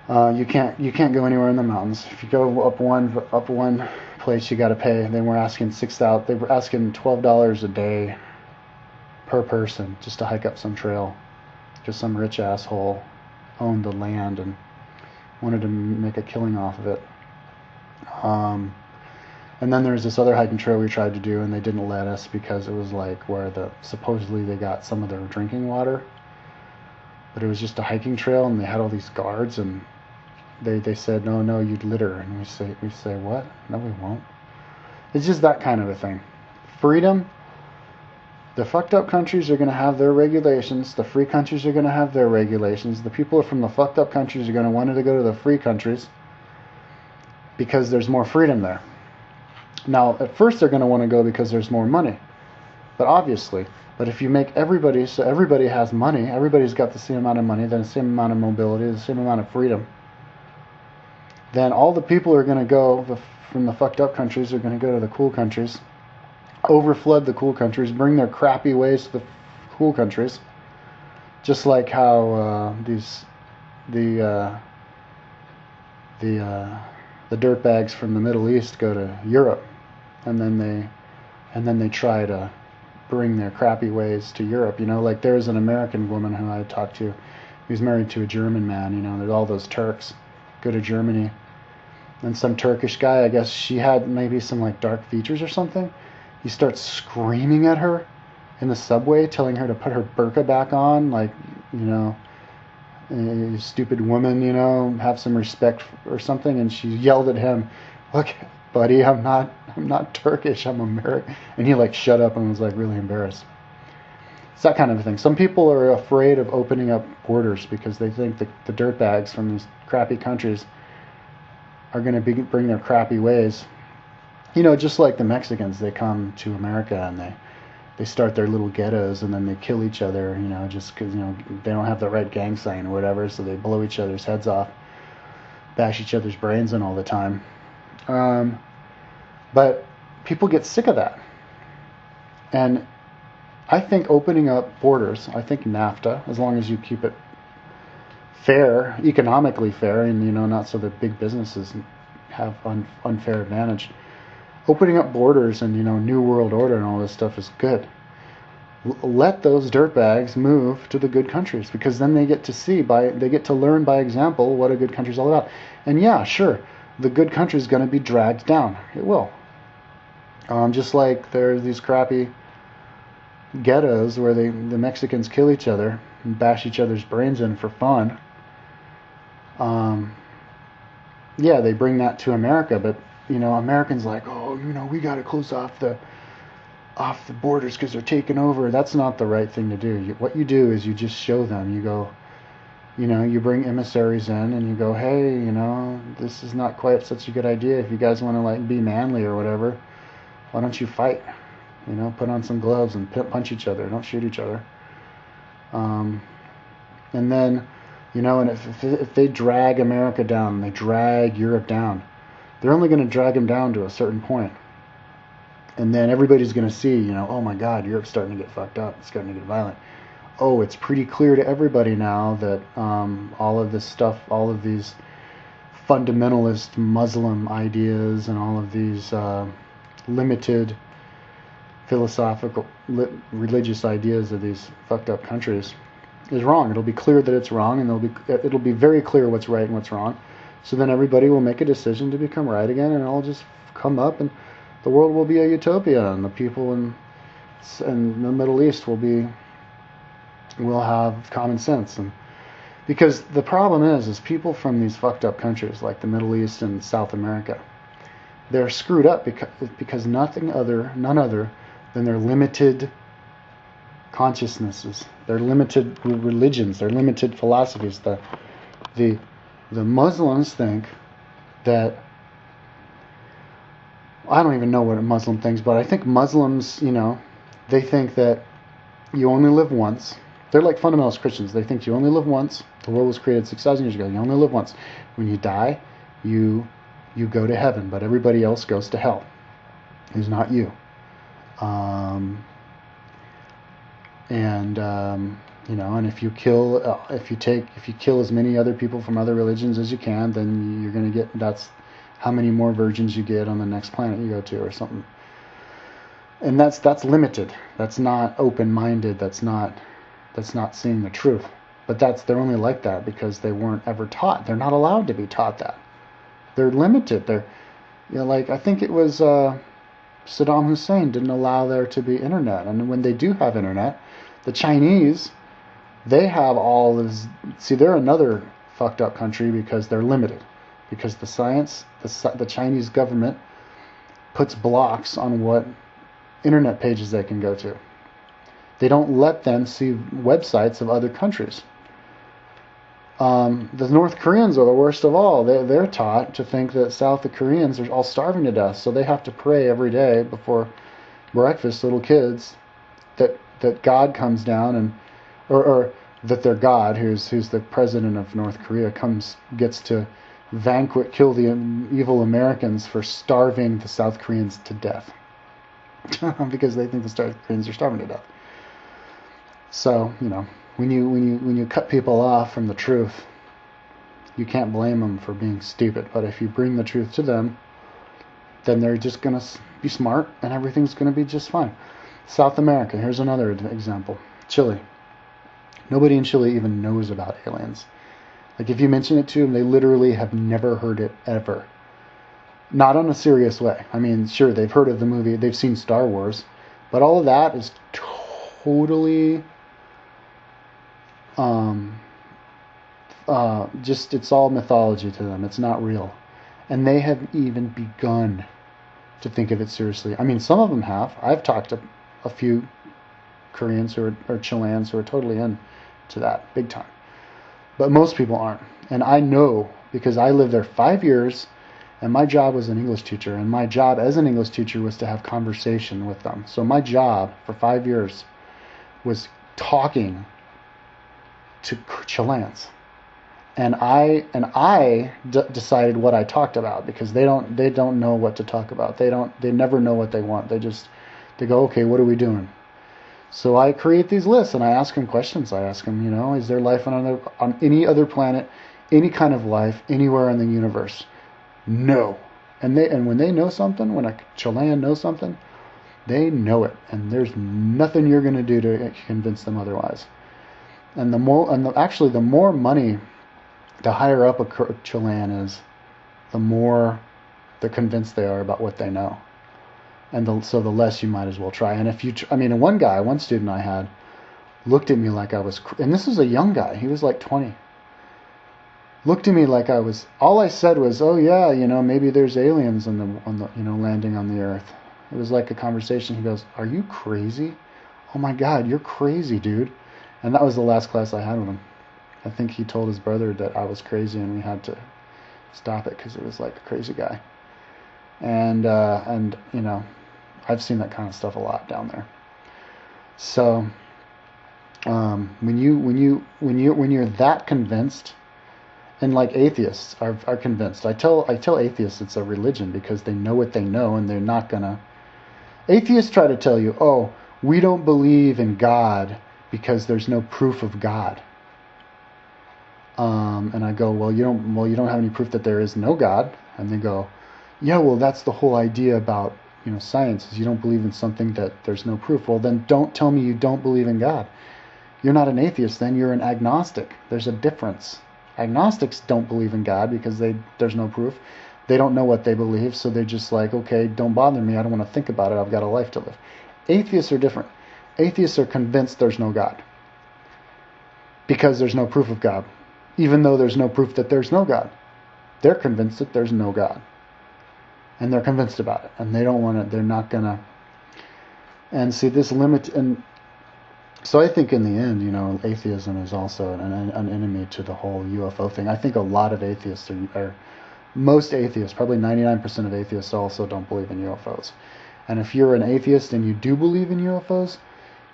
You can't go anywhere in the mountains. If you go up one place, you got to pay. They were asking $12 a day per person just to hike up some trail. Just some rich asshole owned the land and wanted to make a killing off of it. And then there's this other hiking trail we tried to do, and they didn't let us because it was like where supposedly they got some of their drinking water, but it was just a hiking trail, and they had all these guards, and they said no, you'd litter, and we say what? No, we won't. It's just that kind of a thing. Freedom. The fucked up countries are going to have their regulations. The free countries are going to have their regulations. The people from the fucked up countries are going to want to go to the free countries because there's more freedom there. Now, at first they're going to want to go because there's more money. But if you make everybody, so everybody has money, everybody's got the same amount of money, then the same amount of mobility, the same amount of freedom, then all the people are going to go from the fucked up countries are going to go to the cool countries, overflood the cool countries, bring their crappy ways to the cool countries, just like how the dirtbags from the Middle East go to Europe, and then they try to bring their crappy ways to Europe. Like there's an American woman who I talked to, who's married to a German man. There's all those Turks go to Germany, and some Turkish guy, I guess she had maybe some like dark features or something. He starts screaming at her in the subway, telling her to put her burqa back on, like, you stupid woman, have some respect or something. And she yelled at him, "Look, buddy, I'm not Turkish, I'm American." And he like shut up and was like really embarrassed. It's that kind of a thing. Some people are afraid of opening up borders because they think that the dirtbags from these crappy countries are going to bring their crappy ways. Just like the Mexicans, they come to America and they start their little ghettos, and then they kill each other, just because, they don't have the right gang sign or whatever, so they blow each other's heads off, bash each other's brains in all the time. But people get sick of that. And I think opening up borders, I think NAFTA, as long as you keep it fair, economically fair, and, not so that big businesses have unfair advantage. Opening up borders and, New World Order and all this stuff is good. Let those dirtbags move to the good countries, because then they get to learn by example what a good country is all about. And yeah, sure, the good country is going to be dragged down. It will. Just like there's these crappy ghettos where the Mexicans kill each other and bash each other's brains in for fun. Yeah, they bring that to America, but Americans like, oh, we got to close off the borders because they're taking over. That's not the right thing to do. What you do is you just show them. You go, you bring emissaries in and you go, hey, this is not quite such a good idea. If you guys want to like be manly or whatever, why don't you fight? Put on some gloves and punch each other. Don't shoot each other. And then, and if they drag America down, they drag Europe down, they're only going to drag them down to a certain point. And then everybody's going to see, oh my God, Europe's starting to get fucked up. It's starting to get violent. Oh, it's pretty clear to everybody now that all of this stuff, all of these fundamentalist Muslim ideas and all of these limited philosophical, religious ideas of these fucked up countries is wrong. It'll be clear that it's wrong, and it'll be very clear what's right and what's wrong. So then everybody will make a decision to become right again, and it'll just come up, and the world will be a utopia, and the people in the Middle East will have common sense. And because the problem is people from these fucked up countries like the Middle East and South America, they're screwed up because none other than their limited consciousnesses, their limited religions, their limited philosophies. The Muslims think that, I don't even know what a Muslim thinks, but I think Muslims, they think that you only live once. They're like fundamentalist Christians. They think you only live once. The world was created 6,000 years ago. You only live once. When you die, you go to heaven, but everybody else goes to hell. Who's not you. And if you kill, if you kill as many other people from other religions as you can, then you're going to get, that's how many more virgins you get on the next planet you go to or something. And that's limited. That's not open-minded. That's not seeing the truth. But they're only like that because they weren't ever taught. They're not allowed to be taught that. They're limited. They're, like, I think it was Saddam Hussein didn't allow there to be internet. And when they do have internet, the Chinese, they have all this. See, they're another fucked up country because they're limited. Because the science, the Chinese government puts blocks on what internet pages they can go to. They don't let them see websites of other countries. The North Koreans are the worst of all. They're taught to think that South Koreans are all starving to death, so they have to pray every day before breakfast, little kids, that God comes down and or that their God, who's the president of North Korea, gets to kill the evil Americans for starving the South Koreans to death. Because they think the South Koreans are starving to death. So, when you cut people off from the truth, you can't blame them for being stupid. But if you bring the truth to them, then they're just going to be smart and everything's going to be just fine. South America, here's another example. Chile. Nobody in Chile even knows about aliens. Like, if you mention it to them, they literally have never heard it ever. Not on a serious way. I mean, sure, they've heard of the movie, they've seen Star Wars, but all of that is totally just, it's all mythology to them. It's not real. And they haven't even begun to think of it seriously. I mean, some of them have. I've talked to a few Koreans or Chileans who are totally into that, big time. But most people aren't. And I know, because I lived there 5 years, and my job was an English teacher, and my job as an English teacher was to have conversation with them. So my job for 5 years was talking to Chileans. And I decided what I talked about, because they don't know what to talk about. They never know what they want. They go, okay, what are we doing? So I create these lists and I ask them questions. I ask them, is there life on any other planet, any kind of life, anywhere in the universe? No. And when they know something, when a Chilean knows something, they know it, and there's nothing you're going to do to convince them otherwise. And the more money, the higher up a Chilean is, the more they're convinced they are about what they know. And so the less you might as well try. And one student I had looked at me like I was, and this is a young guy, he was like 20. Looked at me like I was, all I said was, oh yeah, maybe there's aliens on the landing on the earth. It was like a conversation. He goes, are you crazy? Oh my God, you're crazy, dude. And that was the last class I had with him. I think he told his brother that I was crazy and we had to stop it because it was like a crazy guy. And I've seen that kind of stuff a lot down there. So when you're that convinced, and like atheists are convinced. I tell atheists it's a religion because they know what they know, and they're not gonna. Atheists try to tell you, oh, we don't believe in God because there's no proof of God. And I go, well, you don't have any proof that there is no God. And they go, yeah, well, that's the whole idea about science, is you don't believe in something that there's no proof. Well, then don't tell me you don't believe in God. You're not an atheist, then you're an agnostic. There's a difference. Agnostics don't believe in God because there's no proof. They don't know what they believe, so they're just like, okay, don't bother me. I don't want to think about it. I've got a life to live. Atheists are different. Atheists are convinced there's no God because there's no proof of God, even though there's no proof that there's no God. They're convinced that there's no God, and they're convinced about it, and they don't want it. They're not gonna. And see this limit and. So I think in the end, atheism is also an enemy to the whole UFO thing. I think a lot of atheists most atheists, probably 99% of atheists also don't believe in UFOs. And if you're an atheist and you do believe in UFOs,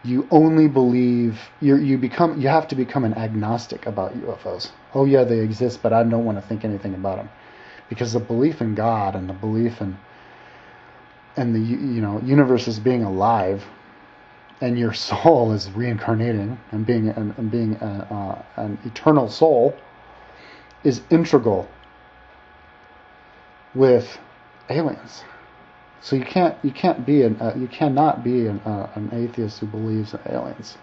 you only believe, you have to become an agnostic about UFOs. Oh yeah, they exist, but I don't want to think anything about them. Because the belief in God and the belief in the universe as being alive and your soul is reincarnating and being an eternal soul, is integral with aliens. So you cannot be an atheist who believes in aliens.